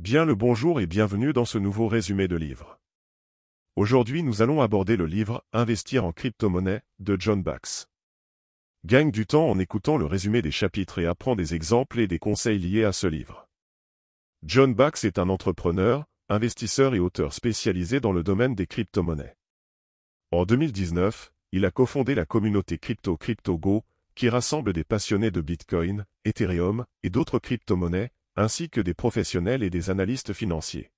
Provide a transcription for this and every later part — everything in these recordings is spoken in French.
Bien le bonjour et bienvenue dans ce nouveau résumé de livre. Aujourd'hui nous allons aborder le livre « Investir en crypto-monnaie » de John Bachs. Gagne du temps en écoutant le résumé des chapitres et apprends des exemples et des conseils liés à ce livre. John Bachs est un entrepreneur, investisseur et auteur spécialisé dans le domaine des crypto-monnaies. En 2019, il a cofondé la communauté CryptoGo, qui rassemble des passionnés de Bitcoin, Ethereum et d'autres crypto-monnaies, ainsi que des professionnels et des analystes financiers.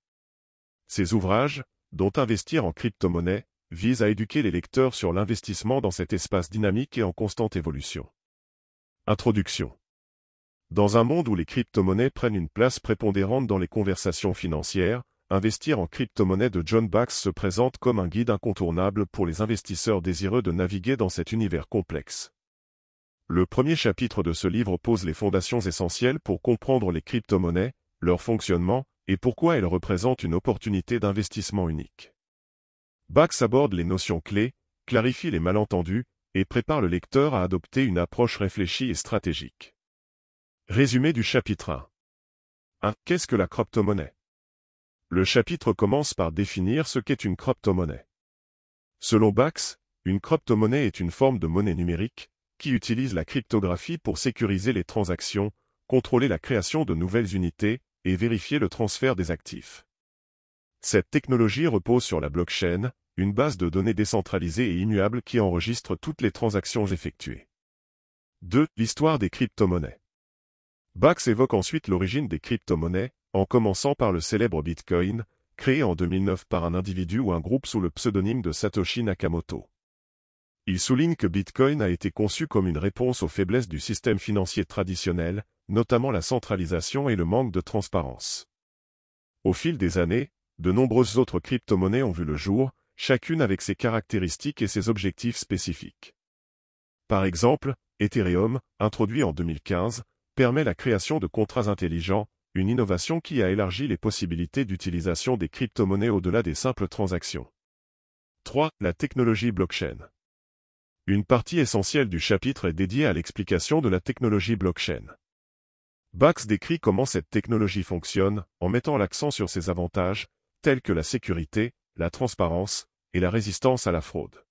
Ses ouvrages, dont Investir en crypto-monnaie, visent à éduquer les lecteurs sur l'investissement dans cet espace dynamique et en constante évolution. Introduction. Dans un monde où les crypto-monnaies prennent une place prépondérante dans les conversations financières, Investir en crypto-monnaie de John Bachs se présente comme un guide incontournable pour les investisseurs désireux de naviguer dans cet univers complexe. Le premier chapitre de ce livre pose les fondations essentielles pour comprendre les crypto-monnaies, leur fonctionnement, et pourquoi elles représentent une opportunité d'investissement unique. Bachs aborde les notions clés, clarifie les malentendus, et prépare le lecteur à adopter une approche réfléchie et stratégique. Résumé du chapitre 1. 1. Qu'est-ce que la crypto-monnaie? Le chapitre commence par définir ce qu'est une crypto-monnaie. Selon Bachs, une crypto-monnaie est une forme de monnaie numérique, qui utilise la cryptographie pour sécuriser les transactions, contrôler la création de nouvelles unités et vérifier le transfert des actifs. Cette technologie repose sur la blockchain, une base de données décentralisée et immuable qui enregistre toutes les transactions effectuées. 2. L'histoire des crypto-monnaies. Bachs évoque ensuite l'origine des crypto-monnaies, en commençant par le célèbre Bitcoin, créé en 2009 par un individu ou un groupe sous le pseudonyme de Satoshi Nakamoto. Il souligne que Bitcoin a été conçu comme une réponse aux faiblesses du système financier traditionnel, notamment la centralisation et le manque de transparence. Au fil des années, de nombreuses autres crypto-monnaies ont vu le jour, chacune avec ses caractéristiques et ses objectifs spécifiques. Par exemple, Ethereum, introduit en 2015, permet la création de contrats intelligents, une innovation qui a élargi les possibilités d'utilisation des crypto-monnaies au-delà des simples transactions. 3. La technologie blockchain. Une partie essentielle du chapitre est dédiée à l'explication de la technologie blockchain. Bachs décrit comment cette technologie fonctionne, en mettant l'accent sur ses avantages, tels que la sécurité, la transparence et la résistance à la fraude.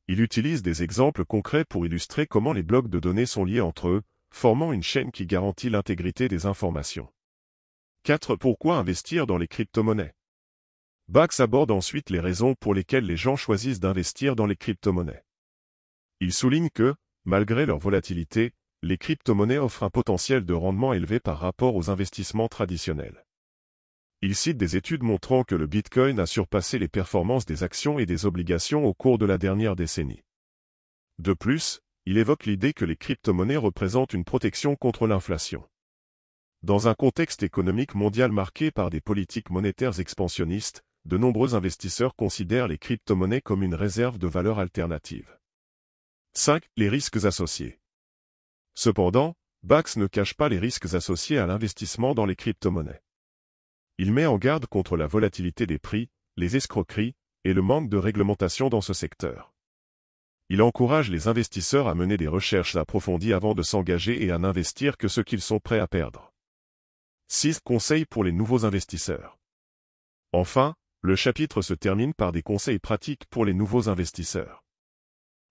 Il utilise des exemples concrets pour illustrer comment les blocs de données sont liés entre eux, formant une chaîne qui garantit l'intégrité des informations. 4. Pourquoi investir dans les crypto-monnaies? Bachs aborde ensuite les raisons pour lesquelles les gens choisissent d'investir dans les crypto-monnaies. Il souligne que, malgré leur volatilité, les crypto-monnaies offrent un potentiel de rendement élevé par rapport aux investissements traditionnels. Il cite des études montrant que le Bitcoin a surpassé les performances des actions et des obligations au cours de la dernière décennie. De plus, il évoque l'idée que les crypto-monnaies représentent une protection contre l'inflation. Dans un contexte économique mondial marqué par des politiques monétaires expansionnistes, de nombreux investisseurs considèrent les crypto-monnaies comme une réserve de valeur alternative. 5. Les risques associés. Cependant, Bachs ne cache pas les risques associés à l'investissement dans les crypto-monnaies. Il met en garde contre la volatilité des prix, les escroqueries et le manque de réglementation dans ce secteur. Il encourage les investisseurs à mener des recherches approfondies avant de s'engager et à n'investir que ce qu'ils sont prêts à perdre. 6. Conseils pour les nouveaux investisseurs. Enfin, le chapitre se termine par des conseils pratiques pour les nouveaux investisseurs.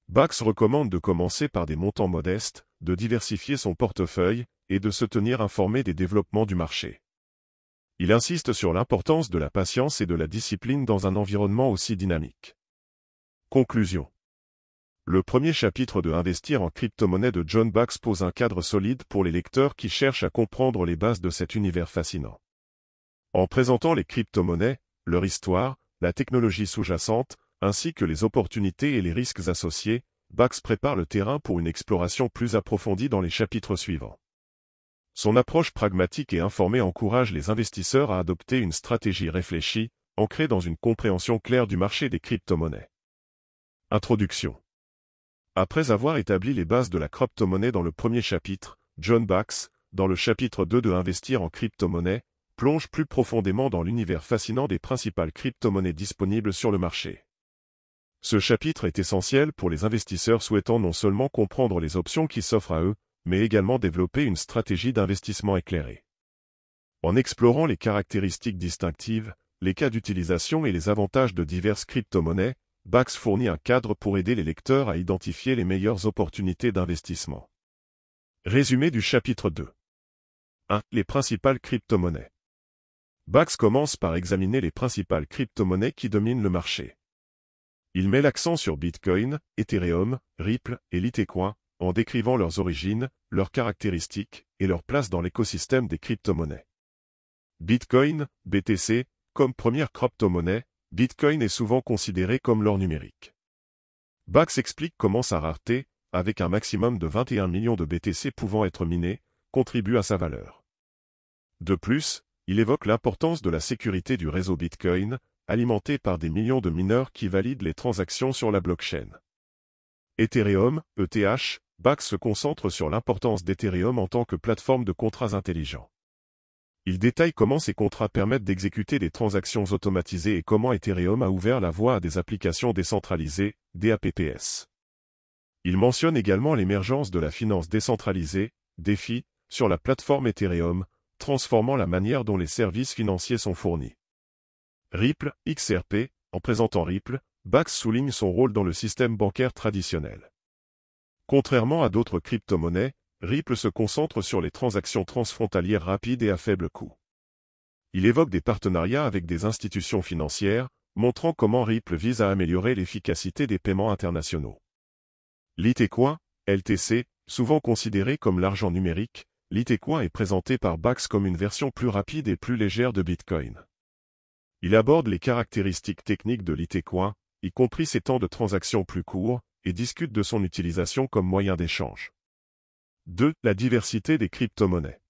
Bachs recommande de commencer par des montants modestes, de diversifier son portefeuille, et de se tenir informé des développements du marché. Il insiste sur l'importance de la patience et de la discipline dans un environnement aussi dynamique. Conclusion. Le premier chapitre de Investir en crypto-monnaie de John Bachs pose un cadre solide pour les lecteurs qui cherchent à comprendre les bases de cet univers fascinant. En présentant les crypto-monnaies, leur histoire, la technologie sous-jacente, ainsi que les opportunités et les risques associés, Bachs prépare le terrain pour une exploration plus approfondie dans les chapitres suivants. Son approche pragmatique et informée encourage les investisseurs à adopter une stratégie réfléchie, ancrée dans une compréhension claire du marché des crypto-monnaies. Introduction. Après avoir établi les bases de la crypto-monnaie dans le premier chapitre, John Bachs, dans le chapitre 2 de Investir en crypto-monnaie, plonge plus profondément dans l'univers fascinant des principales crypto-monnaies disponibles sur le marché. Ce chapitre est essentiel pour les investisseurs souhaitant non seulement comprendre les options qui s'offrent à eux, mais également développer une stratégie d'investissement éclairée. En explorant les caractéristiques distinctives, les cas d'utilisation et les avantages de diverses crypto-monnaies, Bax fournit un cadre pour aider les lecteurs à identifier les meilleures opportunités d'investissement. Résumé du chapitre 2. 1. Les principales crypto-monnaies. Bax commence par examiner les principales crypto-monnaies qui dominent le marché. Il met l'accent sur Bitcoin, Ethereum, Ripple et Litecoin, en décrivant leurs origines, leurs caractéristiques et leur place dans l'écosystème des crypto-monnaies. Bitcoin, BTC, comme première crypto-monnaie, Bitcoin est souvent considéré comme l'or numérique. Bax explique comment sa rareté, avec un maximum de 21 millions de BTC pouvant être minés, contribue à sa valeur. De plus, il évoque l'importance de la sécurité du réseau Bitcoin, alimenté par des millions de mineurs qui valident les transactions sur la blockchain. Ethereum, ETH, Bax se concentre sur l'importance d'Ethereum en tant que plateforme de contrats intelligents. Il détaille comment ces contrats permettent d'exécuter des transactions automatisées et comment Ethereum a ouvert la voie à des applications décentralisées, DApps. Il mentionne également l'émergence de la finance décentralisée, DeFi, sur la plateforme Ethereum, transformant la manière dont les services financiers sont fournis. Ripple, XRP, en présentant Ripple, Bax souligne son rôle dans le système bancaire traditionnel. Contrairement à d'autres crypto-monnaies, Ripple se concentre sur les transactions transfrontalières rapides et à faible coût. Il évoque des partenariats avec des institutions financières, montrant comment Ripple vise à améliorer l'efficacité des paiements internationaux. Litecoin, LTC, souvent considéré comme l'argent numérique, Litecoin est présenté par Bax comme une version plus rapide et plus légère de Bitcoin. Il aborde les caractéristiques techniques de Litecoin, y compris ses temps de transaction plus courts, et discute de son utilisation comme moyen d'échange. 2. La diversité des crypto-monnaies.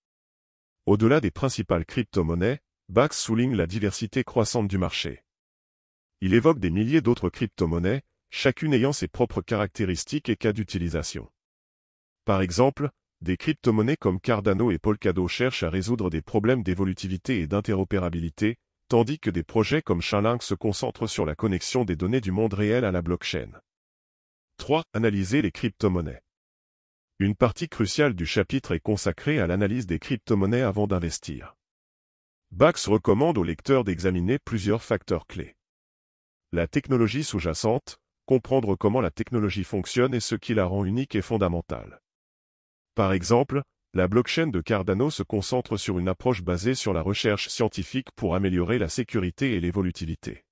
Au-delà des principales crypto-monnaies, Bax souligne la diversité croissante du marché. Il évoque des milliers d'autres crypto-monnaies, chacune ayant ses propres caractéristiques et cas d'utilisation. Par exemple, des crypto-monnaies comme Cardano et Polkadot cherchent à résoudre des problèmes d'évolutivité et d'interopérabilité, tandis que des projets comme Chainlink se concentrent sur la connexion des données du monde réel à la blockchain. 3. Analyser les crypto-monnaies. Une partie cruciale du chapitre est consacrée à l'analyse des crypto-monnaies avant d'investir. Bax recommande aux lecteurs d'examiner plusieurs facteurs clés. La technologie sous-jacente, comprendre comment la technologie fonctionne et ce qui la rend unique est fondamental. Par exemple, la blockchain de Cardano se concentre sur une approche basée sur la recherche scientifique pour améliorer la sécurité et l'évolutivité.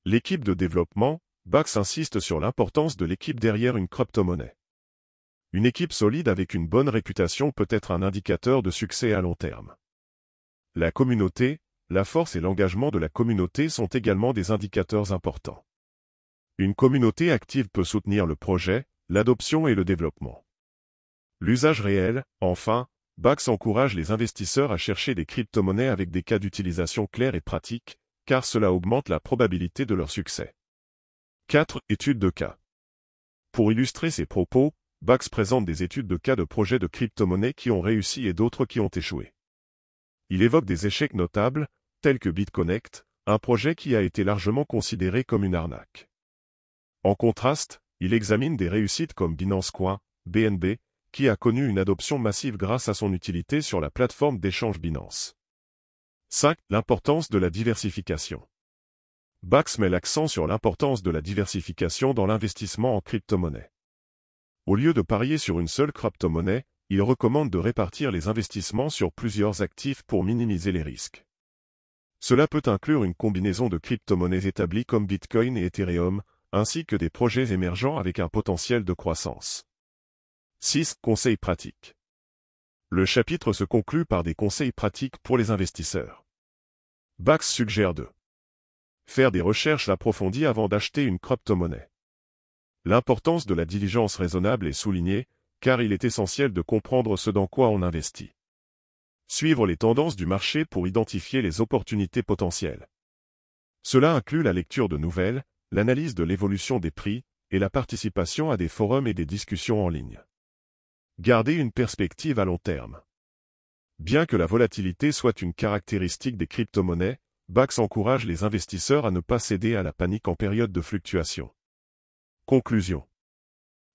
L'équipe de développement, Bax insiste sur l'importance de l'équipe derrière une crypto-monnaie. Une équipe solide avec une bonne réputation peut être un indicateur de succès à long terme. La communauté, la force et l'engagement de la communauté sont également des indicateurs importants. Une communauté active peut soutenir le projet, l'adoption et le développement. L'usage réel, enfin, Bax encourage les investisseurs à chercher des crypto-monnaies avec des cas d'utilisation clairs et pratiques, car cela augmente la probabilité de leur succès. 4. Études de cas. Pour illustrer ses propos, Bax présente des études de cas de projets de crypto-monnaies qui ont réussi et d'autres qui ont échoué. Il évoque des échecs notables, tels que BitConnect, un projet qui a été largement considéré comme une arnaque. En contraste, il examine des réussites comme Binance Coin, BNB, qui a connu une adoption massive grâce à son utilité sur la plateforme d'échange Binance. 5. L'importance de la diversification. Bax met l'accent sur l'importance de la diversification dans l'investissement en crypto-monnaie. Au lieu de parier sur une seule crypto-monnaie, il recommande de répartir les investissements sur plusieurs actifs pour minimiser les risques. Cela peut inclure une combinaison de crypto-monnaies établies comme Bitcoin et Ethereum, ainsi que des projets émergents avec un potentiel de croissance. 6. Conseils pratiques. Le chapitre se conclut par des conseils pratiques pour les investisseurs. Bax suggère de faire des recherches approfondies avant d'acheter une crypto-monnaie. L'importance de la diligence raisonnable est soulignée, car il est essentiel de comprendre ce dans quoi on investit. Suivre les tendances du marché pour identifier les opportunités potentielles. Cela inclut la lecture de nouvelles, l'analyse de l'évolution des prix, et la participation à des forums et des discussions en ligne. Garder une perspective à long terme. Bien que la volatilité soit une caractéristique des crypto-monnaies, Bax encourage les investisseurs à ne pas céder à la panique en période de fluctuation. Conclusion.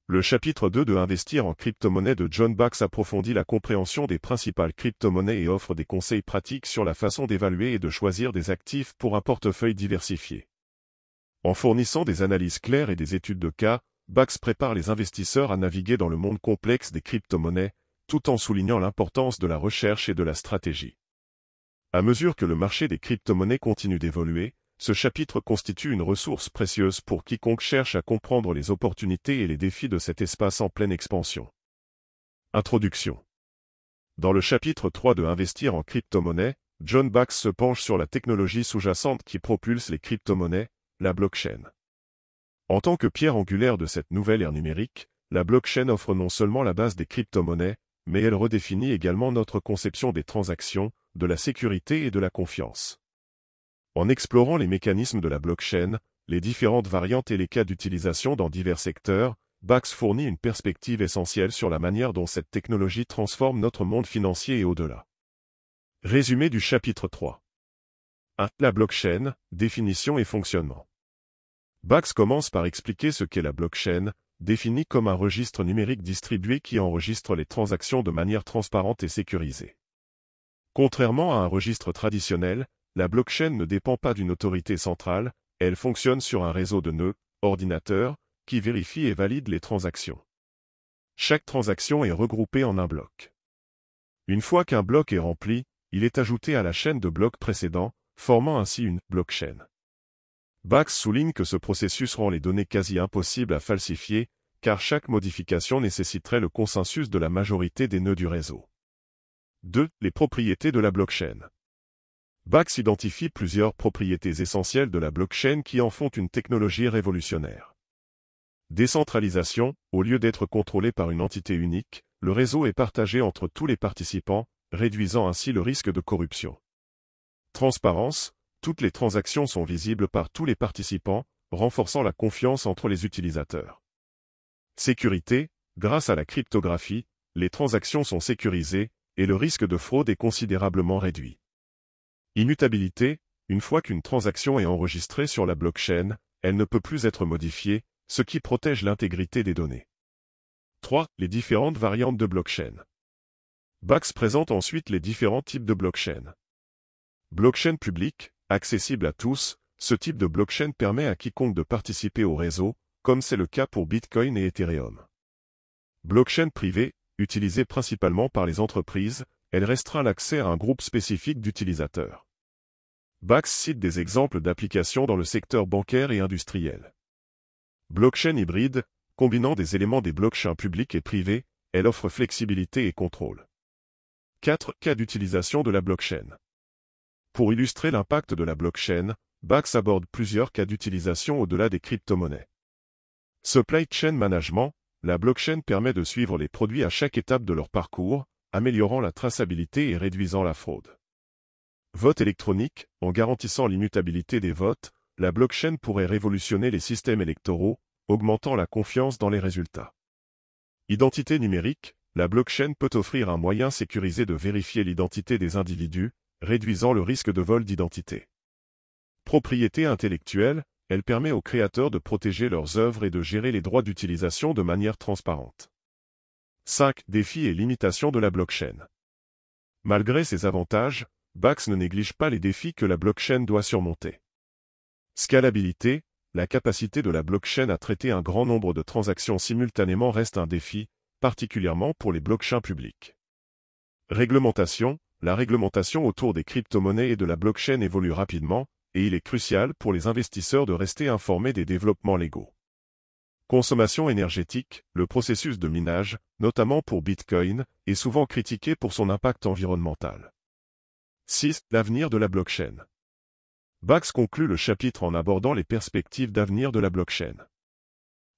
Le chapitre 2 de Investir en crypto-monnaie de John Bachs approfondit la compréhension des principales crypto-monnaies et offre des conseils pratiques sur la façon d'évaluer et de choisir des actifs pour un portefeuille diversifié. En fournissant des analyses claires et des études de cas, Bachs prépare les investisseurs à naviguer dans le monde complexe des crypto-monnaies, tout en soulignant l'importance de la recherche et de la stratégie. À mesure que le marché des crypto-monnaies continue d'évoluer, ce chapitre constitue une ressource précieuse pour quiconque cherche à comprendre les opportunités et les défis de cet espace en pleine expansion. Introduction. Dans le chapitre 3 de Investir en crypto-monnaie, John Bachs se penche sur la technologie sous-jacente qui propulse les crypto-monnaies, la blockchain. En tant que pierre angulaire de cette nouvelle ère numérique, la blockchain offre non seulement la base des crypto-monnaies, mais elle redéfinit également notre conception des transactions, de la sécurité et de la confiance. En explorant les mécanismes de la blockchain, les différentes variantes et les cas d'utilisation dans divers secteurs, Bachs fournit une perspective essentielle sur la manière dont cette technologie transforme notre monde financier et au-delà. Résumé du chapitre 3. 1. La blockchain, définition et fonctionnement. Bachs commence par expliquer ce qu'est la blockchain, définie comme un registre numérique distribué qui enregistre les transactions de manière transparente et sécurisée. Contrairement à un registre traditionnel, la blockchain ne dépend pas d'une autorité centrale, elle fonctionne sur un réseau de nœuds, ordinateurs, qui vérifient et valident les transactions. Chaque transaction est regroupée en un bloc. Une fois qu'un bloc est rempli, il est ajouté à la chaîne de blocs précédents, formant ainsi une blockchain. Bachs souligne que ce processus rend les données quasi impossibles à falsifier, car chaque modification nécessiterait le consensus de la majorité des nœuds du réseau. 2. Les propriétés de la blockchain. Bachs identifie plusieurs propriétés essentielles de la blockchain qui en font une technologie révolutionnaire. Décentralisation, au lieu d'être contrôlé par une entité unique, le réseau est partagé entre tous les participants, réduisant ainsi le risque de corruption. Transparence, toutes les transactions sont visibles par tous les participants, renforçant la confiance entre les utilisateurs. Sécurité, grâce à la cryptographie, les transactions sont sécurisées, et le risque de fraude est considérablement réduit. Immutabilité, une fois qu'une transaction est enregistrée sur la blockchain, elle ne peut plus être modifiée, ce qui protège l'intégrité des données. 3. Les différentes variantes de blockchain. Bachs présente ensuite les différents types de blockchain. Blockchain publique, accessible à tous, ce type de blockchain permet à quiconque de participer au réseau, comme c'est le cas pour Bitcoin et Ethereum. Blockchain privée, utilisée principalement par les entreprises, elle restreint l'accès à un groupe spécifique d'utilisateurs. Bachs cite des exemples d'applications dans le secteur bancaire et industriel. Blockchain hybride, combinant des éléments des blockchains publics et privés, elle offre flexibilité et contrôle. 4. Cas d'utilisation de la blockchain. Pour illustrer l'impact de la blockchain, Bachs aborde plusieurs cas d'utilisation au-delà des crypto-monnaies. Supply chain management, la blockchain permet de suivre les produits à chaque étape de leur parcours, améliorant la traçabilité et réduisant la fraude. Vote électronique, en garantissant l'immutabilité des votes, la blockchain pourrait révolutionner les systèmes électoraux, augmentant la confiance dans les résultats. Identité numérique, la blockchain peut offrir un moyen sécurisé de vérifier l'identité des individus, réduisant le risque de vol d'identité. Propriété intellectuelle, elle permet aux créateurs de protéger leurs œuvres et de gérer les droits d'utilisation de manière transparente. 5. Défis et limitations de la blockchain. Malgré ses avantages, Bachs ne néglige pas les défis que la blockchain doit surmonter. Scalabilité, la capacité de la blockchain à traiter un grand nombre de transactions simultanément reste un défi, particulièrement pour les blockchains publics. Réglementation, la réglementation autour des crypto-monnaies et de la blockchain évolue rapidement, et il est crucial pour les investisseurs de rester informés des développements légaux. Consommation énergétique, le processus de minage, notamment pour Bitcoin, est souvent critiqué pour son impact environnemental. 6. L'avenir de la blockchain. Bachs conclut le chapitre en abordant les perspectives d'avenir de la blockchain.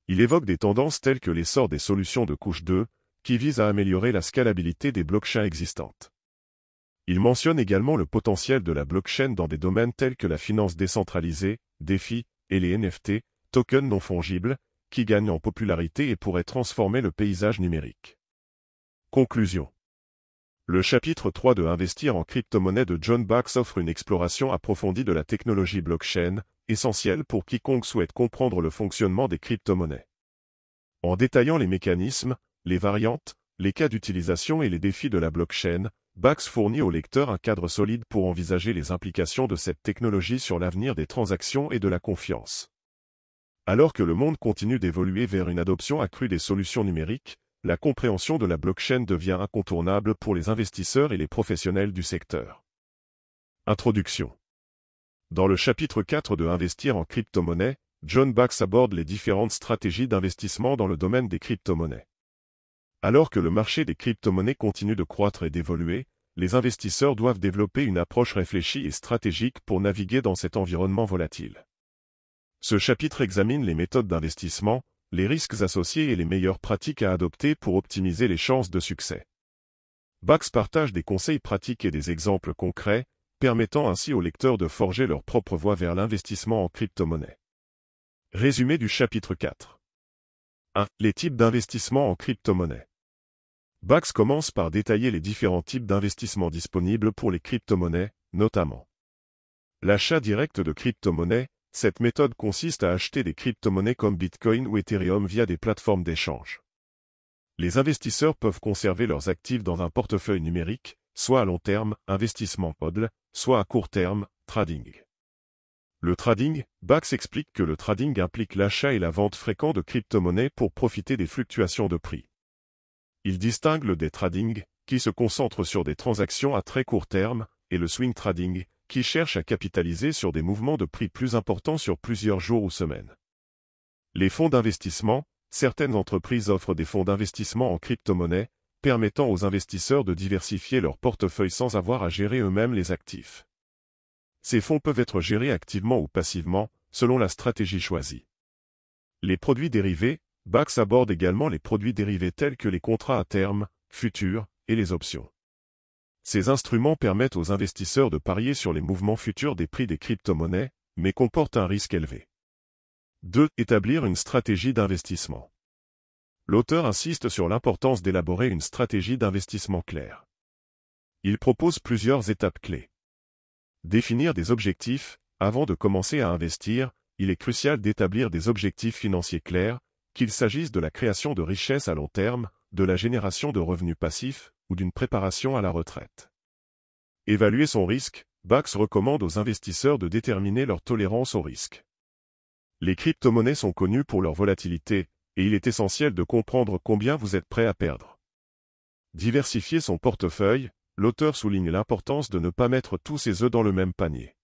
Il évoque des tendances telles que l'essor des solutions de couche 2, qui visent à améliorer la scalabilité des blockchains existantes. Il mentionne également le potentiel de la blockchain dans des domaines tels que la finance décentralisée, DeFi, et les NFT, tokens non fongibles, qui gagnent en popularité et pourraient transformer le paysage numérique. Conclusion. Le chapitre 3 de Investir en crypto-monnaie de John Bachs offre une exploration approfondie de la technologie blockchain, essentielle pour quiconque souhaite comprendre le fonctionnement des crypto-monnaies. En détaillant les mécanismes, les variantes, les cas d'utilisation et les défis de la blockchain, Bax fournit au lecteur un cadre solide pour envisager les implications de cette technologie sur l'avenir des transactions et de la confiance. Alors que le monde continue d'évoluer vers une adoption accrue des solutions numériques, la compréhension de la blockchain devient incontournable pour les investisseurs et les professionnels du secteur. Introduction. Dans le chapitre 4 de Investir en crypto-monnaie, John Bax aborde les différentes stratégies d'investissement dans le domaine des crypto-monnaies. Alors que le marché des crypto-monnaies continue de croître et d'évoluer, les investisseurs doivent développer une approche réfléchie et stratégique pour naviguer dans cet environnement volatile. Ce chapitre examine les méthodes d'investissement, les risques associés et les meilleures pratiques à adopter pour optimiser les chances de succès. Bax partage des conseils pratiques et des exemples concrets, permettant ainsi aux lecteurs de forger leur propre voie vers l'investissement en crypto-monnaie. Résumé du chapitre 4. 1. Les types d'investissement en crypto-monnaie. Bax commence par détailler les différents types d'investissements disponibles pour les crypto-monnaies, notamment l'achat direct de crypto-monnaies. Cette méthode consiste à acheter des crypto-monnaies comme Bitcoin ou Ethereum via des plateformes d'échange. Les investisseurs peuvent conserver leurs actifs dans un portefeuille numérique, soit à long terme, investissement hodl, soit à court terme, trading. Le trading, Bax explique que le trading implique l'achat et la vente fréquents de crypto-monnaies pour profiter des fluctuations de prix. Il distingue le day trading, qui se concentre sur des transactions à très court terme, et le swing trading, qui cherche à capitaliser sur des mouvements de prix plus importants sur plusieurs jours ou semaines. Les fonds d'investissement. Certaines entreprises offrent des fonds d'investissement en crypto-monnaie, permettant aux investisseurs de diversifier leur portefeuille sans avoir à gérer eux-mêmes les actifs. Ces fonds peuvent être gérés activement ou passivement, selon la stratégie choisie. Les produits dérivés. Bax aborde également les produits dérivés tels que les contrats à terme, futurs, et les options. Ces instruments permettent aux investisseurs de parier sur les mouvements futurs des prix des crypto-monnaies, mais comportent un risque élevé. 2. Établir une stratégie d'investissement. L'auteur insiste sur l'importance d'élaborer une stratégie d'investissement claire. Il propose plusieurs étapes clés. Définir des objectifs. Avant de commencer à investir, il est crucial d'établir des objectifs financiers clairs, qu'il s'agisse de la création de richesses à long terme, de la génération de revenus passifs, ou d'une préparation à la retraite. Évaluer son risque. Bax recommande aux investisseurs de déterminer leur tolérance au risque. Les crypto-monnaies sont connues pour leur volatilité, et il est essentiel de comprendre combien vous êtes prêt à perdre. Diversifier son portefeuille. L'auteur souligne l'importance de ne pas mettre tous ses œufs dans le même panier.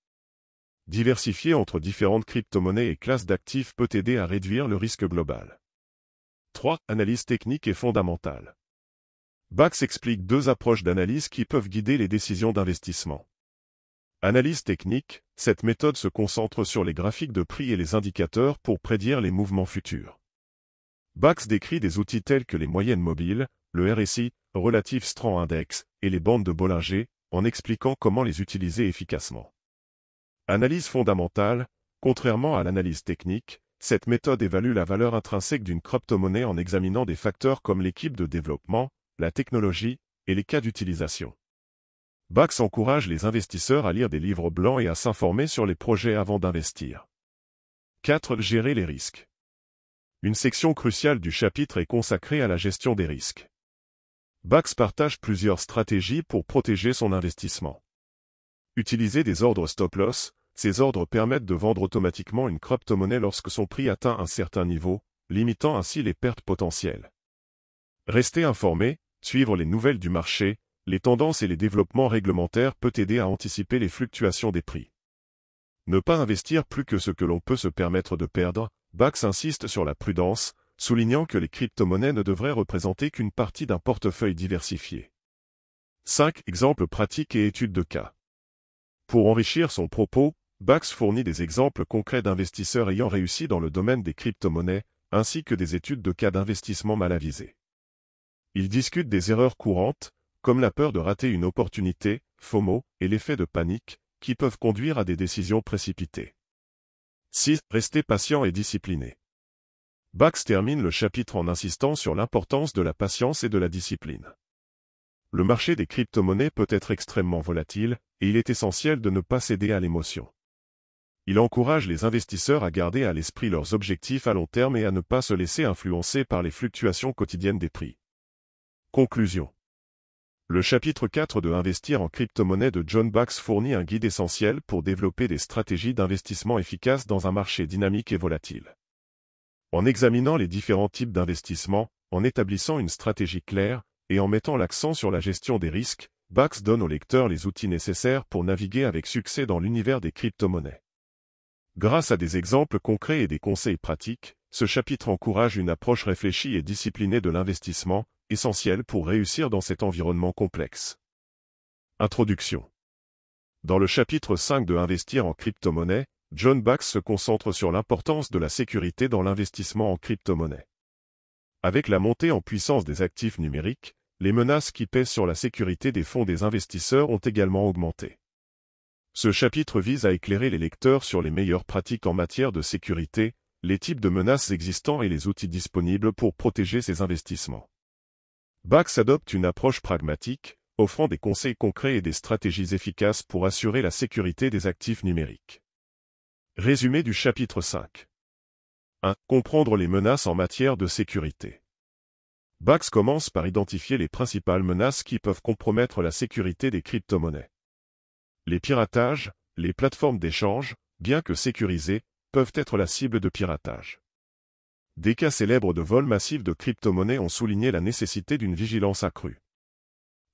Diversifier entre différentes crypto-monnaies et classes d'actifs peut aider à réduire le risque global. 3. Analyse technique et fondamentale. Bax explique deux approches d'analyse qui peuvent guider les décisions d'investissement. Analyse technique. Cette méthode se concentre sur les graphiques de prix et les indicateurs pour prédire les mouvements futurs. Bax décrit des outils tels que les moyennes mobiles, le RSI, Relative Strength Index, et les bandes de Bollinger, en expliquant comment les utiliser efficacement. Analyse fondamentale. Contrairement à l'analyse technique, cette méthode évalue la valeur intrinsèque d'une crypto-monnaie en examinant des facteurs comme l'équipe de développement, la technologie, et les cas d'utilisation. Bax encourage les investisseurs à lire des livres blancs et à s'informer sur les projets avant d'investir. 4. Gérer les risques. Une section cruciale du chapitre est consacrée à la gestion des risques. Bax partage plusieurs stratégies pour protéger son investissement. Utiliser des ordres stop-loss. Ces ordres permettent de vendre automatiquement une crypto-monnaie lorsque son prix atteint un certain niveau, limitant ainsi les pertes potentielles. Rester informé. Suivre les nouvelles du marché, les tendances et les développements réglementaires peut aider à anticiper les fluctuations des prix. Ne pas investir plus que ce que l'on peut se permettre de perdre. Bax insiste sur la prudence, soulignant que les crypto-monnaies ne devraient représenter qu'une partie d'un portefeuille diversifié. 5. Exemples pratiques et études de cas. Pour enrichir son propos, Bax fournit des exemples concrets d'investisseurs ayant réussi dans le domaine des crypto-monnaies, ainsi que des études de cas d'investissement mal avisés. Il discute des erreurs courantes, comme la peur de rater une opportunité, FOMO, et l'effet de panique, qui peuvent conduire à des décisions précipitées. 6. Rester patient et discipliné. Bax termine le chapitre en insistant sur l'importance de la patience et de la discipline. Le marché des crypto-monnaies peut être extrêmement volatile, et il est essentiel de ne pas céder à l'émotion. Il encourage les investisseurs à garder à l'esprit leurs objectifs à long terme et à ne pas se laisser influencer par les fluctuations quotidiennes des prix. Conclusion. Le chapitre 4 de Investir en crypto-monnaie de John Bachs fournit un guide essentiel pour développer des stratégies d'investissement efficaces dans un marché dynamique et volatile. En examinant les différents types d'investissement, en établissant une stratégie claire, et en mettant l'accent sur la gestion des risques, Bachs donne au lecteur les outils nécessaires pour naviguer avec succès dans l'univers des crypto-monnaies. Grâce à des exemples concrets et des conseils pratiques, ce chapitre encourage une approche réfléchie et disciplinée de l'investissement, essentielle pour réussir dans cet environnement complexe. Introduction. Dans le chapitre 5 de Investir en crypto-monnaie, John Bachs se concentre sur l'importance de la sécurité dans l'investissement en crypto-monnaie. Avec la montée en puissance des actifs numériques, les menaces qui pèsent sur la sécurité des fonds des investisseurs ont également augmenté. Ce chapitre vise à éclairer les lecteurs sur les meilleures pratiques en matière de sécurité, les types de menaces existants et les outils disponibles pour protéger ces investissements. Bachs adopte une approche pragmatique, offrant des conseils concrets et des stratégies efficaces pour assurer la sécurité des actifs numériques. Résumé du chapitre 5. 1. Comprendre les menaces en matière de sécurité. Bachs commence par identifier les principales menaces qui peuvent compromettre la sécurité des crypto-monnaies. Les piratages, les plateformes d'échange, bien que sécurisées, peuvent être la cible de piratage. Des cas célèbres de vols massifs de crypto-monnaies ont souligné la nécessité d'une vigilance accrue.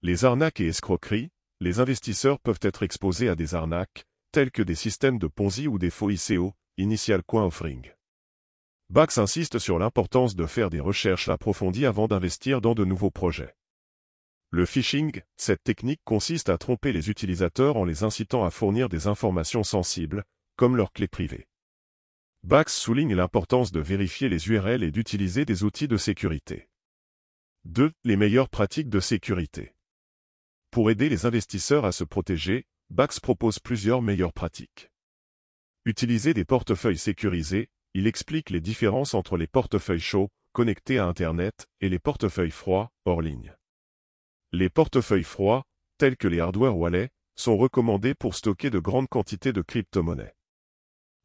Les arnaques et escroqueries, les investisseurs peuvent être exposés à des arnaques, telles que des systèmes de Ponzi ou des faux ICO, Initial Coin Offering. Bachs insiste sur l'importance de faire des recherches approfondies avant d'investir dans de nouveaux projets. Le phishing, cette technique consiste à tromper les utilisateurs en les incitant à fournir des informations sensibles, comme leurs clés privées. Bachs souligne l'importance de vérifier les URL et d'utiliser des outils de sécurité. 2. Les meilleures pratiques de sécurité. Pour aider les investisseurs à se protéger, Bachs propose plusieurs meilleures pratiques. Utiliser des portefeuilles sécurisés, il explique les différences entre les portefeuilles chauds, connectés à Internet, et les portefeuilles froids, hors ligne. Les portefeuilles froids, tels que les hardware wallets, sont recommandés pour stocker de grandes quantités de crypto-monnaies.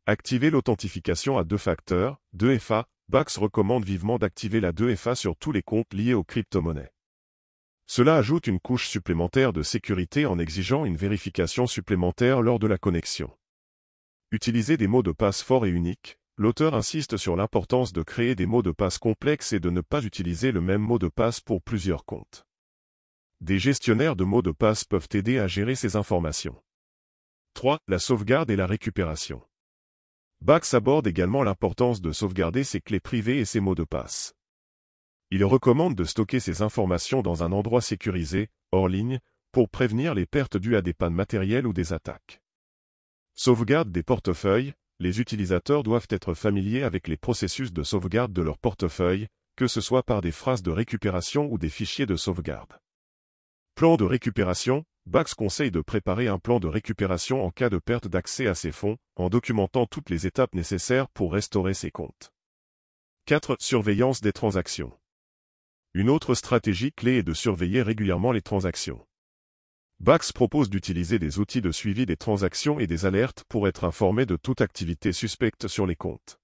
Activer l'authentification à 2 facteurs, 2FA, Bachs recommande vivement d'activer la 2FA sur tous les comptes liés aux crypto-monnaies. Cela ajoute une couche supplémentaire de sécurité en exigeant une vérification supplémentaire lors de la connexion. Utiliser des mots de passe forts et uniques, l'auteur insiste sur l'importance de créer des mots de passe complexes et de ne pas utiliser le même mot de passe pour plusieurs comptes. Des gestionnaires de mots de passe peuvent aider à gérer ces informations. 3. La sauvegarde et la récupération. Bachs aborde également l'importance de sauvegarder ses clés privées et ses mots de passe. Il recommande de stocker ces informations dans un endroit sécurisé, hors ligne, pour prévenir les pertes dues à des pannes matérielles ou des attaques. Sauvegarde des portefeuilles. Les utilisateurs doivent être familiers avec les processus de sauvegarde de leur portefeuille, que ce soit par des phrases de récupération ou des fichiers de sauvegarde. Plan de récupération. Bachs conseille de préparer un plan de récupération en cas de perte d'accès à ses fonds, en documentant toutes les étapes nécessaires pour restaurer ses comptes. 4. Surveillance des transactions. Une autre stratégie clé est de surveiller régulièrement les transactions. Bachs propose d'utiliser des outils de suivi des transactions et des alertes pour être informé de toute activité suspecte sur les comptes.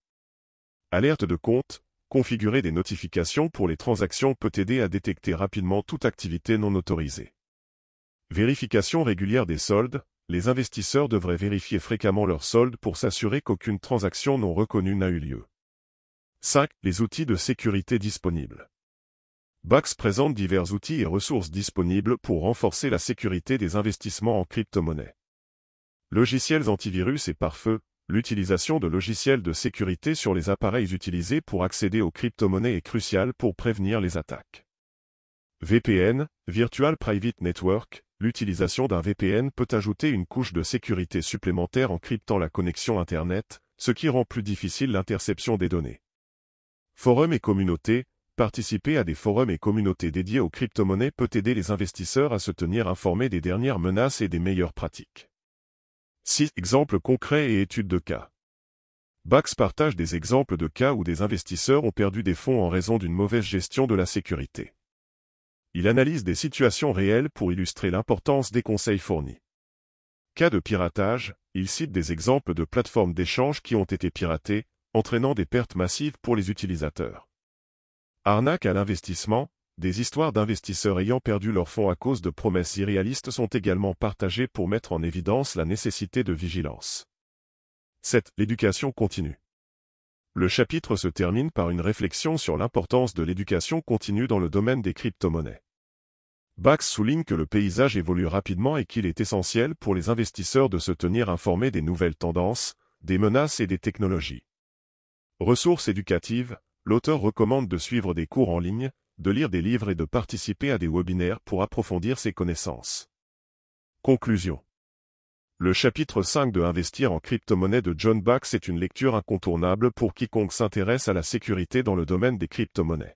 Alerte de compte. Configurer des notifications pour les transactions peut aider à détecter rapidement toute activité non autorisée. Vérification régulière des soldes. Les investisseurs devraient vérifier fréquemment leurs soldes pour s'assurer qu'aucune transaction non reconnue n'a eu lieu. 5. Les outils de sécurité disponibles. Bachs présente divers outils et ressources disponibles pour renforcer la sécurité des investissements en crypto-monnaie. Logiciels antivirus et pare-feu. L'utilisation de logiciels de sécurité sur les appareils utilisés pour accéder aux crypto-monnaies est cruciale pour prévenir les attaques. VPN, Virtual Private Network. L'utilisation d'un VPN peut ajouter une couche de sécurité supplémentaire en cryptant la connexion Internet, ce qui rend plus difficile l'interception des données. Forums et communautés. Participer à des forums et communautés dédiés aux crypto-monnaies peut aider les investisseurs à se tenir informés des dernières menaces et des meilleures pratiques. 6. Exemples concrets et études de cas. Bachs partage des exemples de cas où des investisseurs ont perdu des fonds en raison d'une mauvaise gestion de la sécurité. Il analyse des situations réelles pour illustrer l'importance des conseils fournis. Cas de piratage. il cite des exemples de plateformes d'échange qui ont été piratées, entraînant des pertes massives pour les utilisateurs. Arnaque à l'investissement, des histoires d'investisseurs ayant perdu leurs fonds à cause de promesses irréalistes sont également partagées pour mettre en évidence la nécessité de vigilance. 7. L'éducation continue. Le chapitre se termine par une réflexion sur l'importance de l'éducation continue dans le domaine des crypto-monnaies. Bax souligne que le paysage évolue rapidement et qu'il est essentiel pour les investisseurs de se tenir informés des nouvelles tendances, des menaces et des technologies. Ressources éducatives, l'auteur recommande de suivre des cours en ligne, de lire des livres et de participer à des webinaires pour approfondir ses connaissances. Conclusion. Le chapitre 5 de Investir en crypto-monnaie de John Bax est une lecture incontournable pour quiconque s'intéresse à la sécurité dans le domaine des crypto-monnaies.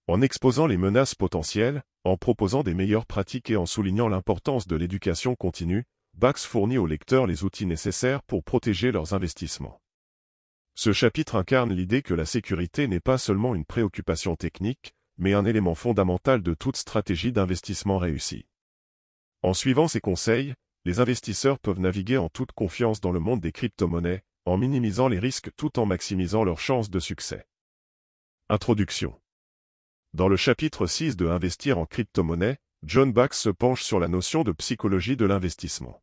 En exposant les menaces potentielles, en proposant des meilleures pratiques et en soulignant l'importance de l'éducation continue, Bax fournit aux lecteurs les outils nécessaires pour protéger leurs investissements. Ce chapitre incarne l'idée que la sécurité n'est pas seulement une préoccupation technique, mais un élément fondamental de toute stratégie d'investissement réussie. En suivant ces conseils, les investisseurs peuvent naviguer en toute confiance dans le monde des crypto-monnaies, en minimisant les risques tout en maximisant leurs chances de succès. Introduction. Dans le chapitre 6 de Investir en crypto-monnaie, John Bax se penche sur la notion de psychologie de l'investissement.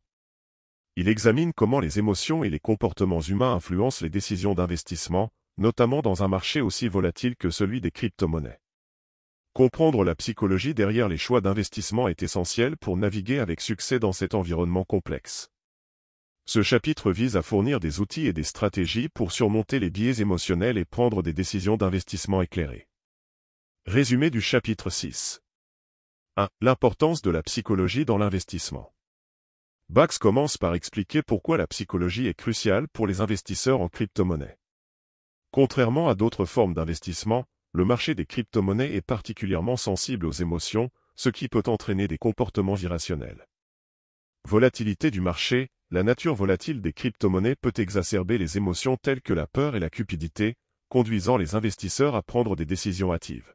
Il examine comment les émotions et les comportements humains influencent les décisions d'investissement, notamment dans un marché aussi volatile que celui des crypto-monnaies. Comprendre la psychologie derrière les choix d'investissement est essentiel pour naviguer avec succès dans cet environnement complexe. Ce chapitre vise à fournir des outils et des stratégies pour surmonter les biais émotionnels et prendre des décisions d'investissement éclairées. Résumé du chapitre 6. 1. L'importance de la psychologie dans l'investissement. Bax commence par expliquer pourquoi la psychologie est cruciale pour les investisseurs en crypto-monnaies. Contrairement à d'autres formes d'investissement, le marché des crypto-monnaies est particulièrement sensible aux émotions, ce qui peut entraîner des comportements irrationnels. Volatilité du marché, la nature volatile des crypto-monnaies peut exacerber les émotions telles que la peur et la cupidité, conduisant les investisseurs à prendre des décisions hâtives.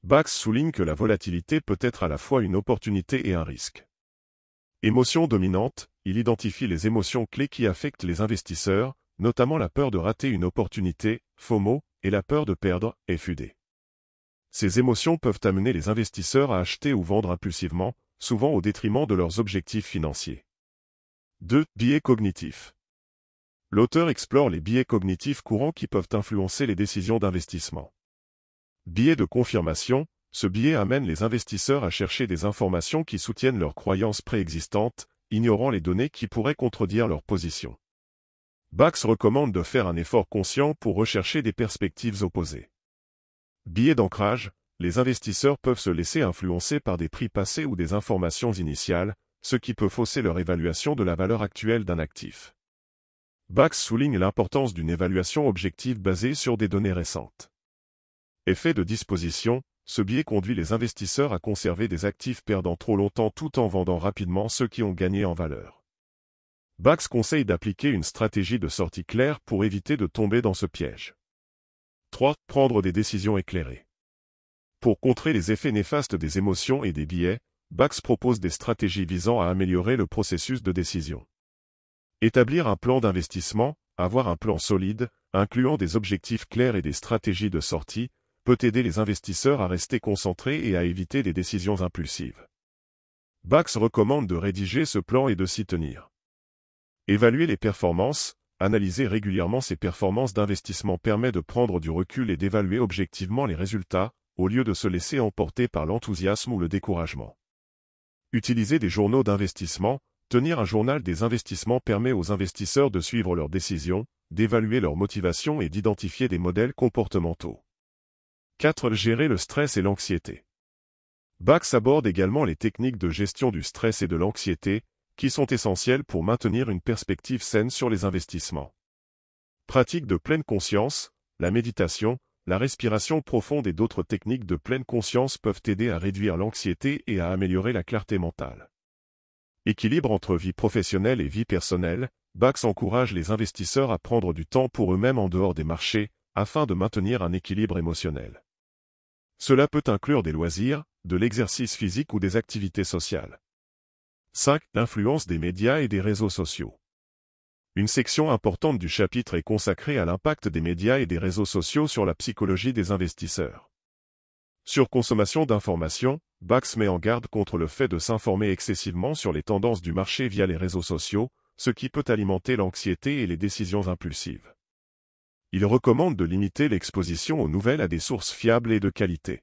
Bax souligne que la volatilité peut être à la fois une opportunité et un risque. Émotion dominante, il identifie les émotions clés qui affectent les investisseurs, notamment la peur de rater une opportunité, FOMO, et la peur de perdre, FUD. Ces émotions peuvent amener les investisseurs à acheter ou vendre impulsivement, souvent au détriment de leurs objectifs financiers. 2. Biais cognitifs. L'auteur explore les biais cognitifs courants qui peuvent influencer les décisions d'investissement. Biais de confirmation, ce biais amène les investisseurs à chercher des informations qui soutiennent leurs croyances préexistantes, ignorant les données qui pourraient contredire leur position. Bax recommande de faire un effort conscient pour rechercher des perspectives opposées. Biais d'ancrage, les investisseurs peuvent se laisser influencer par des prix passés ou des informations initiales, ce qui peut fausser leur évaluation de la valeur actuelle d'un actif. Bax souligne l'importance d'une évaluation objective basée sur des données récentes. Effet de disposition, ce biais conduit les investisseurs à conserver des actifs perdant trop longtemps tout en vendant rapidement ceux qui ont gagné en valeur. Bax conseille d'appliquer une stratégie de sortie claire pour éviter de tomber dans ce piège. 3. Prendre des décisions éclairées. Pour contrer les effets néfastes des émotions et des biais, Bax propose des stratégies visant à améliorer le processus de décision. Établir un plan d'investissement, avoir un plan solide, incluant des objectifs clairs et des stratégies de sortie, peut aider les investisseurs à rester concentrés et à éviter des décisions impulsives. Bax recommande de rédiger ce plan et de s'y tenir. Évaluer les performances, analyser régulièrement ses performances d'investissement permet de prendre du recul et d'évaluer objectivement les résultats, au lieu de se laisser emporter par l'enthousiasme ou le découragement. Utiliser des journaux d'investissement, tenir un journal des investissements permet aux investisseurs de suivre leurs décisions, d'évaluer leurs motivations et d'identifier des modèles comportementaux. 4. Gérer le stress et l'anxiété. Bax aborde également les techniques de gestion du stress et de l'anxiété, qui sont essentielles pour maintenir une perspective saine sur les investissements. Pratique de pleine conscience, la méditation, la respiration profonde et d'autres techniques de pleine conscience peuvent aider à réduire l'anxiété et à améliorer la clarté mentale. Équilibre entre vie professionnelle et vie personnelle, Bax encourage les investisseurs à prendre du temps pour eux-mêmes en dehors des marchés, afin de maintenir un équilibre émotionnel. Cela peut inclure des loisirs, de l'exercice physique ou des activités sociales. 5. L'influence des médias et des réseaux sociaux. Une section importante du chapitre est consacrée à l'impact des médias et des réseaux sociaux sur la psychologie des investisseurs. Surconsommation d'informations, Bax met en garde contre le fait de s'informer excessivement sur les tendances du marché via les réseaux sociaux, ce qui peut alimenter l'anxiété et les décisions impulsives. Il recommande de limiter l'exposition aux nouvelles à des sources fiables et de qualité.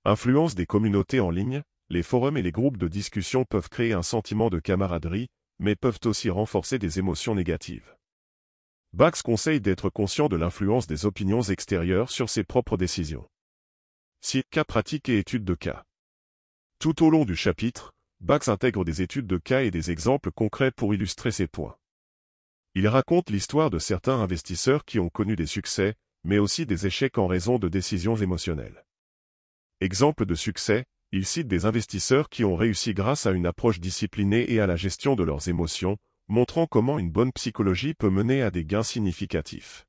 Influence des communautés en ligne, les forums et les groupes de discussion peuvent créer un sentiment de camaraderie, mais peuvent aussi renforcer des émotions négatives. Bax conseille d'être conscient de l'influence des opinions extérieures sur ses propres décisions. 6. Cas pratiques et études de cas. Tout au long du chapitre, Bax intègre des études de cas et des exemples concrets pour illustrer ses points. Il raconte l'histoire de certains investisseurs qui ont connu des succès, mais aussi des échecs en raison de décisions émotionnelles. Exemple de succès, il cite des investisseurs qui ont réussi grâce à une approche disciplinée et à la gestion de leurs émotions, montrant comment une bonne psychologie peut mener à des gains significatifs.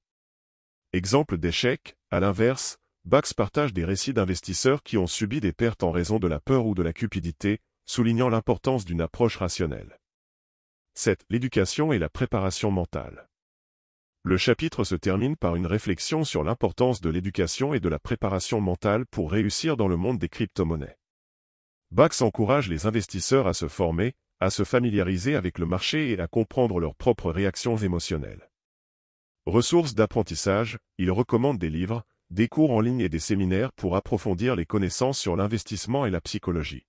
Exemple d'échec, à l'inverse, Bax partage des récits d'investisseurs qui ont subi des pertes en raison de la peur ou de la cupidité, soulignant l'importance d'une approche rationnelle. 7. L'éducation et la préparation mentale. Le chapitre se termine par une réflexion sur l'importance de l'éducation et de la préparation mentale pour réussir dans le monde des crypto-monnaies. Bax encourage les investisseurs à se former, à se familiariser avec le marché et à comprendre leurs propres réactions émotionnelles. Ressources d'apprentissage, il recommande des livres, des cours en ligne et des séminaires pour approfondir les connaissances sur l'investissement et la psychologie.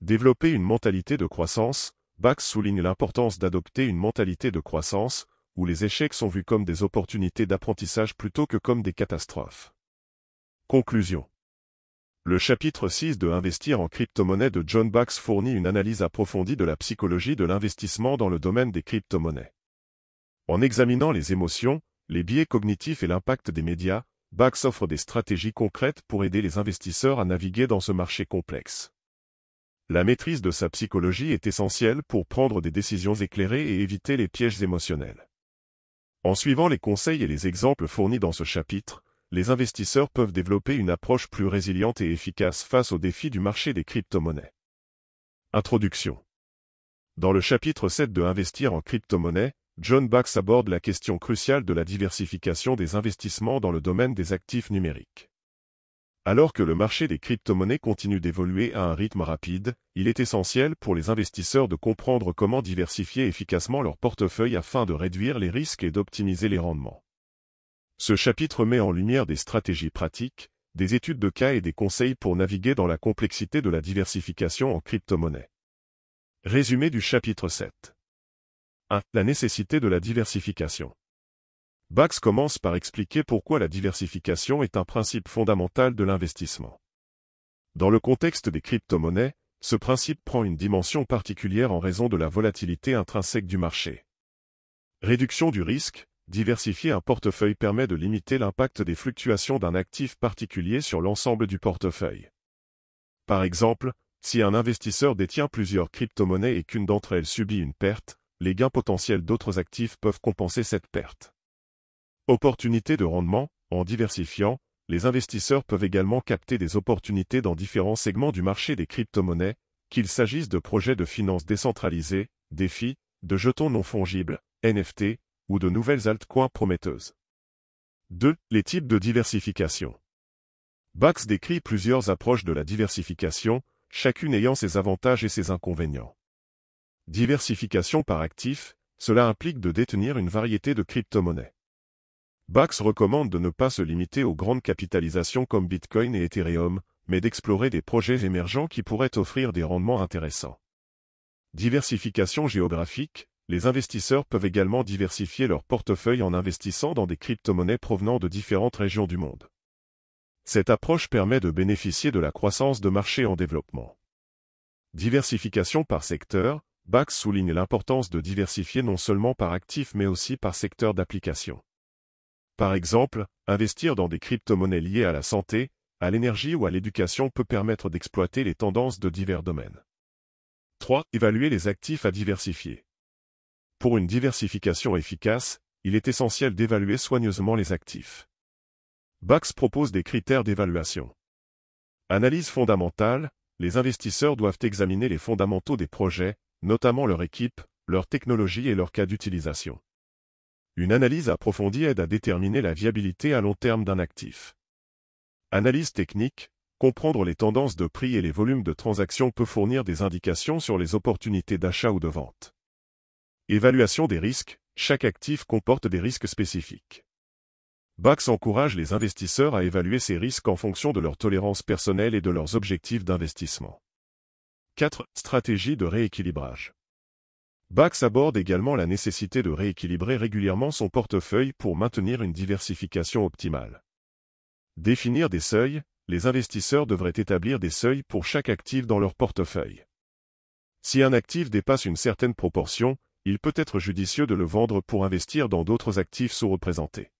Développer une mentalité de croissance, Bax souligne l'importance d'adopter une mentalité de croissance, où les échecs sont vus comme des opportunités d'apprentissage plutôt que comme des catastrophes. Conclusion. Le chapitre 6 de Investir en crypto-monnaies de John Bax fournit une analyse approfondie de la psychologie de l'investissement dans le domaine des crypto-monnaies. En examinant les émotions, les biais cognitifs et l'impact des médias, Bax offre des stratégies concrètes pour aider les investisseurs à naviguer dans ce marché complexe. La maîtrise de sa psychologie est essentielle pour prendre des décisions éclairées et éviter les pièges émotionnels. En suivant les conseils et les exemples fournis dans ce chapitre, les investisseurs peuvent développer une approche plus résiliente et efficace face aux défis du marché des crypto-monnaies. Introduction. Dans le chapitre 7 de Investir en crypto-monnaies, John Bax aborde la question cruciale de la diversification des investissements dans le domaine des actifs numériques. Alors que le marché des crypto-monnaies continue d'évoluer à un rythme rapide, il est essentiel pour les investisseurs de comprendre comment diversifier efficacement leur portefeuille afin de réduire les risques et d'optimiser les rendements. Ce chapitre met en lumière des stratégies pratiques, des études de cas et des conseils pour naviguer dans la complexité de la diversification en crypto-monnaies. Résumé du chapitre 7. 1. La nécessité de la diversification. Bax commence par expliquer pourquoi la diversification est un principe fondamental de l'investissement. Dans le contexte des crypto-monnaies, ce principe prend une dimension particulière en raison de la volatilité intrinsèque du marché. Réduction du risque, diversifier un portefeuille permet de limiter l'impact des fluctuations d'un actif particulier sur l'ensemble du portefeuille. Par exemple, si un investisseur détient plusieurs crypto-monnaies et qu'une d'entre elles subit une perte, les gains potentiels d'autres actifs peuvent compenser cette perte. Opportunités de rendement, en diversifiant, les investisseurs peuvent également capter des opportunités dans différents segments du marché des crypto-monnaies, qu'il s'agisse de projets de finances décentralisées, DeFi, de jetons non fongibles, NFT, ou de nouvelles altcoins prometteuses. 2. Les types de diversification. Bax décrit plusieurs approches de la diversification, chacune ayant ses avantages et ses inconvénients. Diversification par actif, cela implique de détenir une variété de crypto-monnaies. Bax recommande de ne pas se limiter aux grandes capitalisations comme Bitcoin et Ethereum, mais d'explorer des projets émergents qui pourraient offrir des rendements intéressants. Diversification géographique, les investisseurs peuvent également diversifier leur portefeuille en investissant dans des crypto-monnaies provenant de différentes régions du monde. Cette approche permet de bénéficier de la croissance de marchés en développement. Diversification par secteur, Bax souligne l'importance de diversifier non seulement par actif mais aussi par secteur d'application. Par exemple, investir dans des crypto-monnaies liées à la santé, à l'énergie ou à l'éducation peut permettre d'exploiter les tendances de divers domaines. 3. Évaluer les actifs à diversifier. Pour une diversification efficace, il est essentiel d'évaluer soigneusement les actifs. Bax propose des critères d'évaluation. Analyse fondamentale, les investisseurs doivent examiner les fondamentaux des projets, notamment leur équipe, leur technologie et leur cas d'utilisation. Une analyse approfondie aide à déterminer la viabilité à long terme d'un actif. Analyse technique, comprendre les tendances de prix et les volumes de transactions peut fournir des indications sur les opportunités d'achat ou de vente. Évaluation des risques, chaque actif comporte des risques spécifiques. BAX encourage les investisseurs à évaluer ces risques en fonction de leur tolérance personnelle et de leurs objectifs d'investissement. 4. Stratégie de rééquilibrage. BAX aborde également la nécessité de rééquilibrer régulièrement son portefeuille pour maintenir une diversification optimale. Définir des seuils, les investisseurs devraient établir des seuils pour chaque actif dans leur portefeuille. Si un actif dépasse une certaine proportion, il peut être judicieux de le vendre pour investir dans d'autres actifs sous-représentés.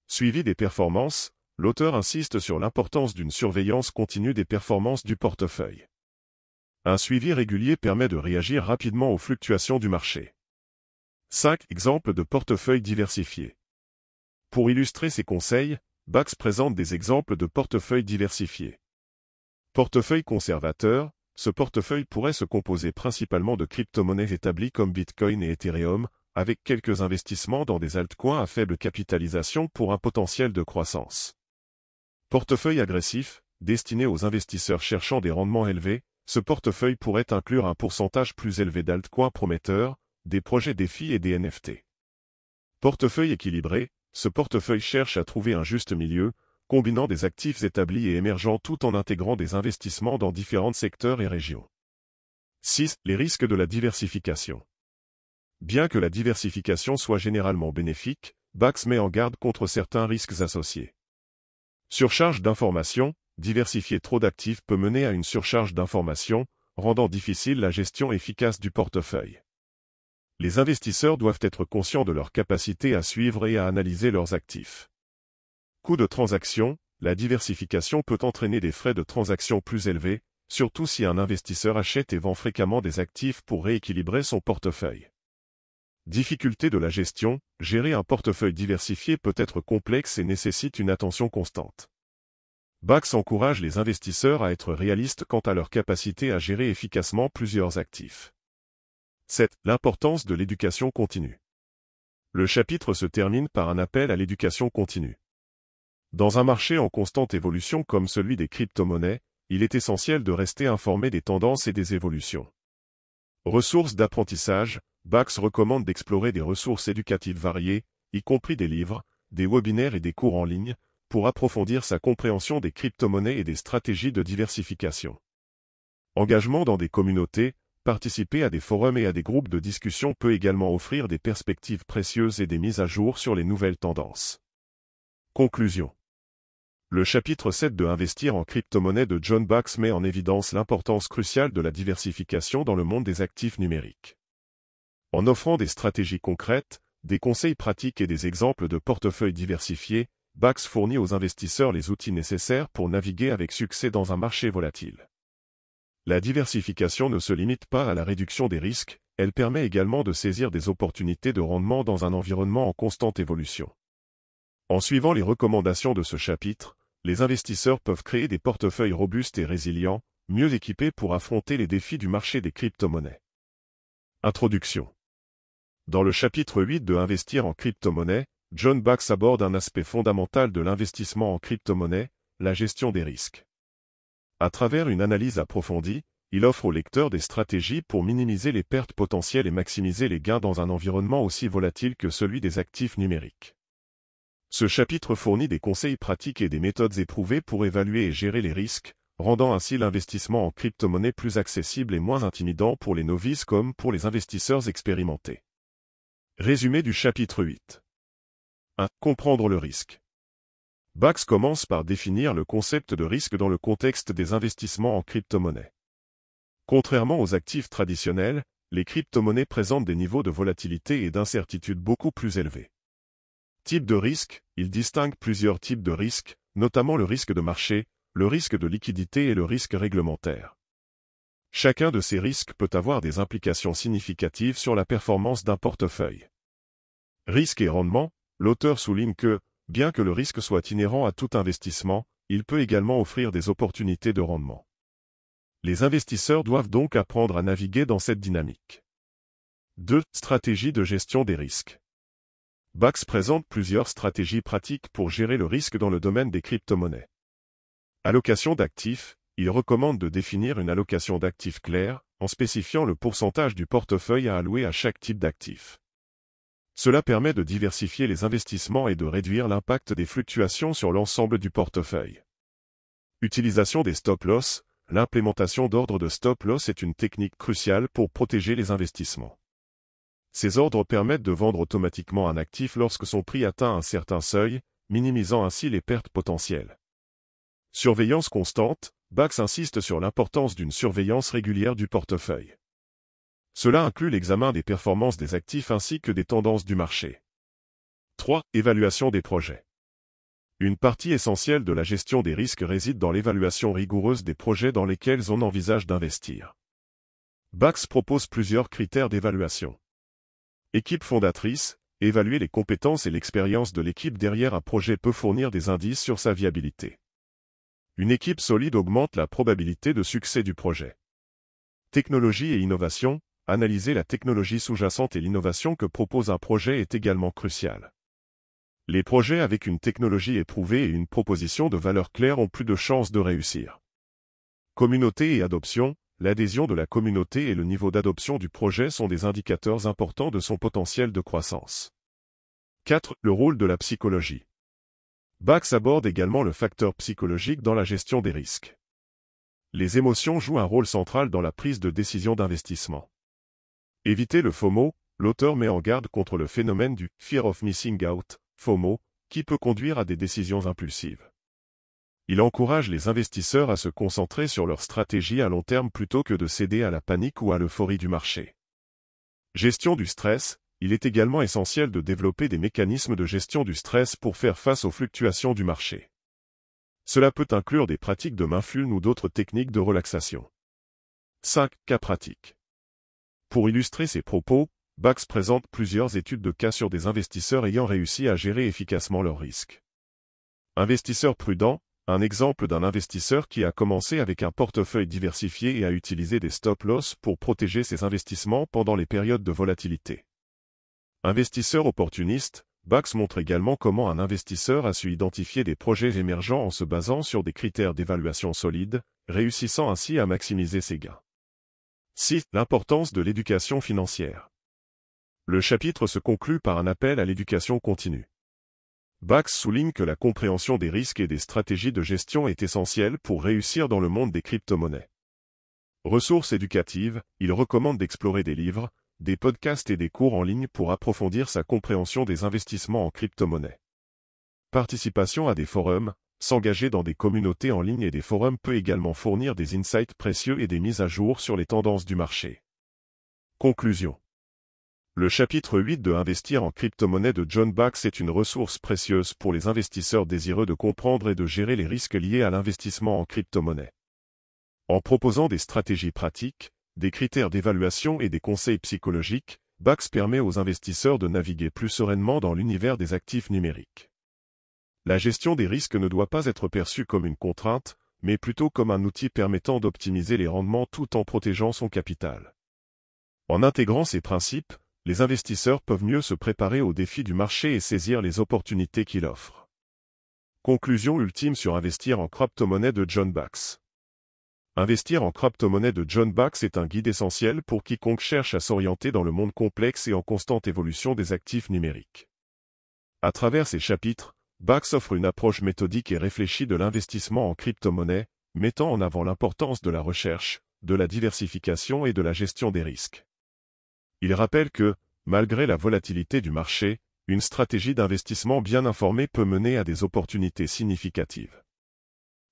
Suivi des performances, l'auteur insiste sur l'importance d'une surveillance continue des performances du portefeuille. Un suivi régulier permet de réagir rapidement aux fluctuations du marché. 5 exemples de portefeuilles diversifiés. Pour illustrer ces conseils, BAX présente des exemples de portefeuilles diversifiés. Portefeuille conservateur, ce portefeuille pourrait se composer principalement de crypto-monnaies établies comme Bitcoin et Ethereum, avec quelques investissements dans des altcoins à faible capitalisation pour un potentiel de croissance. Portefeuille agressif, destiné aux investisseurs cherchant des rendements élevés, ce portefeuille pourrait inclure un pourcentage plus élevé d'altcoins prometteurs, des projets défis et des NFT. Portefeuille équilibré, ce portefeuille cherche à trouver un juste milieu, combinant des actifs établis et émergents tout en intégrant des investissements dans différents secteurs et régions. 6. Les risques de la diversification. Bien que la diversification soit généralement bénéfique, BAX met en garde contre certains risques associés. Surcharge d'informations, diversifier trop d'actifs peut mener à une surcharge d'informations, rendant difficile la gestion efficace du portefeuille. Les investisseurs doivent être conscients de leur capacité à suivre et à analyser leurs actifs. Coût de transaction, la diversification peut entraîner des frais de transaction plus élevés, surtout si un investisseur achète et vend fréquemment des actifs pour rééquilibrer son portefeuille. Difficulté de la gestion, gérer un portefeuille diversifié peut être complexe et nécessite une attention constante. BAX encourage les investisseurs à être réalistes quant à leur capacité à gérer efficacement plusieurs actifs. 7. L'importance de l'éducation continue. Le chapitre se termine par un appel à l'éducation continue. Dans un marché en constante évolution comme celui des crypto-monnaies, il est essentiel de rester informé des tendances et des évolutions. Ressources d'apprentissage, BAX recommande d'explorer des ressources éducatives variées, y compris des livres, des webinaires et des cours en ligne, pour approfondir sa compréhension des crypto-monnaies et des stratégies de diversification. Engagement dans des communautés, participer à des forums et à des groupes de discussion peut également offrir des perspectives précieuses et des mises à jour sur les nouvelles tendances. Conclusion. Le chapitre 7 de Investir en crypto-monnaie de John BAX met en évidence l'importance cruciale de la diversification dans le monde des actifs numériques. En offrant des stratégies concrètes, des conseils pratiques et des exemples de portefeuilles diversifiés, BAX fournit aux investisseurs les outils nécessaires pour naviguer avec succès dans un marché volatile. La diversification ne se limite pas à la réduction des risques, elle permet également de saisir des opportunités de rendement dans un environnement en constante évolution. En suivant les recommandations de ce chapitre, les investisseurs peuvent créer des portefeuilles robustes et résilients, mieux équipés pour affronter les défis du marché des crypto-monnaies. Introduction. Dans le chapitre 8 de Investir en crypto-monnaie, John BAX aborde un aspect fondamental de l'investissement en crypto-monnaie, la gestion des risques. À travers une analyse approfondie, il offre aux lecteurs des stratégies pour minimiser les pertes potentielles et maximiser les gains dans un environnement aussi volatile que celui des actifs numériques. Ce chapitre fournit des conseils pratiques et des méthodes éprouvées pour évaluer et gérer les risques, rendant ainsi l'investissement en crypto-monnaie plus accessible et moins intimidant pour les novices comme pour les investisseurs expérimentés. Résumé du chapitre 8. 1. Comprendre le risque. BAX commence par définir le concept de risque dans le contexte des investissements en crypto-monnaie. Contrairement aux actifs traditionnels, les crypto-monnaies présentent des niveaux de volatilité et d'incertitude beaucoup plus élevés. Type de risque, il distingue plusieurs types de risques, notamment le risque de marché, le risque de liquidité et le risque réglementaire. Chacun de ces risques peut avoir des implications significatives sur la performance d'un portefeuille. Risque et rendement, l'auteur souligne que, bien que le risque soit inhérent à tout investissement, il peut également offrir des opportunités de rendement. Les investisseurs doivent donc apprendre à naviguer dans cette dynamique. 2. Stratégie de gestion des risques. Bax présente plusieurs stratégies pratiques pour gérer le risque dans le domaine des crypto-monnaies. Allocation d'actifs. Il recommande de définir une allocation d'actifs claire, en spécifiant le pourcentage du portefeuille à allouer à chaque type d'actif. Cela permet de diversifier les investissements et de réduire l'impact des fluctuations sur l'ensemble du portefeuille. Utilisation des stop-loss. L'implémentation d'ordres de stop-loss est une technique cruciale pour protéger les investissements. Ces ordres permettent de vendre automatiquement un actif lorsque son prix atteint un certain seuil, minimisant ainsi les pertes potentielles. Surveillance constante. Bax insiste sur l'importance d'une surveillance régulière du portefeuille. Cela inclut l'examen des performances des actifs ainsi que des tendances du marché. 3. Évaluation des projets. Une partie essentielle de la gestion des risques réside dans l'évaluation rigoureuse des projets dans lesquels on envisage d'investir. Bax propose plusieurs critères d'évaluation. Équipe fondatrice. Évaluer les compétences et l'expérience de l'équipe derrière un projet peut fournir des indices sur sa viabilité. Une équipe solide augmente la probabilité de succès du projet. Technologie et innovation. Analyser la technologie sous-jacente et l'innovation que propose un projet est également crucial. Les projets avec une technologie éprouvée et une proposition de valeur claire ont plus de chances de réussir. Communauté et adoption. L'adhésion de la communauté et le niveau d'adoption du projet sont des indicateurs importants de son potentiel de croissance. 4. Le rôle de la psychologie. Bax aborde également le facteur psychologique dans la gestion des risques. Les émotions jouent un rôle central dans la prise de décision d'investissement. Éviter le FOMO. L'auteur met en garde contre le phénomène du « fear of missing out » FOMO, qui peut conduire à des décisions impulsives. Il encourage les investisseurs à se concentrer sur leur stratégie à long terme plutôt que de céder à la panique ou à l'euphorie du marché. Gestion du stress. Il est également essentiel de développer des mécanismes de gestion du stress pour faire face aux fluctuations du marché. Cela peut inclure des pratiques de mindfulness ou d'autres techniques de relaxation. 5. Cas pratiques. Pour illustrer ses propos, Bax présente plusieurs études de cas sur des investisseurs ayant réussi à gérer efficacement leurs risques. Investisseur prudent. Un exemple d'un investisseur qui a commencé avec un portefeuille diversifié et a utilisé des stop-loss pour protéger ses investissements pendant les périodes de volatilité. Investisseur opportuniste. Bax montre également comment un investisseur a su identifier des projets émergents en se basant sur des critères d'évaluation solides, réussissant ainsi à maximiser ses gains. 6. L'importance de l'éducation financière. Le chapitre se conclut par un appel à l'éducation continue. Bax souligne que la compréhension des risques et des stratégies de gestion est essentielle pour réussir dans le monde des crypto-monnaies. Ressources éducatives. Il recommande d'explorer des livres, des podcasts et des cours en ligne pour approfondir sa compréhension des investissements en crypto-monnaies. Participation à des forums. S'engager dans des communautés en ligne et des forums peut également fournir des insights précieux et des mises à jour sur les tendances du marché. Conclusion. Le chapitre 8 de Investir en crypto-monnaie de John Bax est une ressource précieuse pour les investisseurs désireux de comprendre et de gérer les risques liés à l'investissement en crypto-monnaie. En proposant des stratégies pratiques, des critères d'évaluation et des conseils psychologiques, Bax permet aux investisseurs de naviguer plus sereinement dans l'univers des actifs numériques. La gestion des risques ne doit pas être perçue comme une contrainte, mais plutôt comme un outil permettant d'optimiser les rendements tout en protégeant son capital. En intégrant ces principes, les investisseurs peuvent mieux se préparer aux défis du marché et saisir les opportunités qu'il offre. Conclusion ultime sur Investir en crypto-monnaie de John Bax. Investir en crypto-monnaie de John Bax est un guide essentiel pour quiconque cherche à s'orienter dans le monde complexe et en constante évolution des actifs numériques. À travers ces chapitres, Bax offre une approche méthodique et réfléchie de l'investissement en crypto-monnaie, mettant en avant l'importance de la recherche, de la diversification et de la gestion des risques. Il rappelle que, malgré la volatilité du marché, une stratégie d'investissement bien informée peut mener à des opportunités significatives.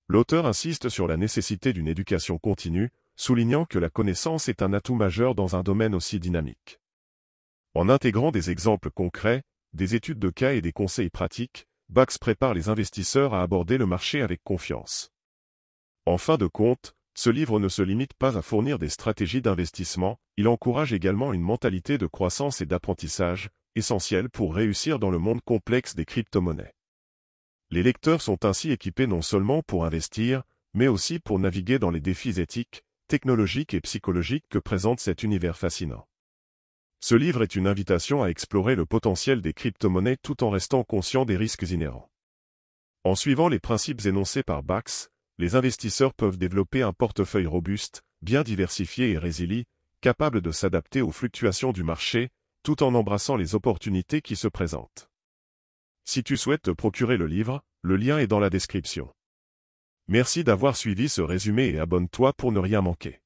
L'auteur insiste sur la nécessité d'une éducation continue, soulignant que la connaissance est un atout majeur dans un domaine aussi dynamique. En intégrant des exemples concrets, des études de cas et des conseils pratiques, Bax prépare les investisseurs à aborder le marché avec confiance. En fin de compte, ce livre ne se limite pas à fournir des stratégies d'investissement, il encourage également une mentalité de croissance et d'apprentissage, essentielle pour réussir dans le monde complexe des crypto-monnaies. Les lecteurs sont ainsi équipés non seulement pour investir, mais aussi pour naviguer dans les défis éthiques, technologiques et psychologiques que présente cet univers fascinant. Ce livre est une invitation à explorer le potentiel des crypto-monnaies tout en restant conscient des risques inhérents. En suivant les principes énoncés par Bax, les investisseurs peuvent développer un portefeuille robuste, bien diversifié et résilient, capable de s'adapter aux fluctuations du marché, tout en embrassant les opportunités qui se présentent. Si tu souhaites te procurer le livre, le lien est dans la description. Merci d'avoir suivi ce résumé et abonne-toi pour ne rien manquer.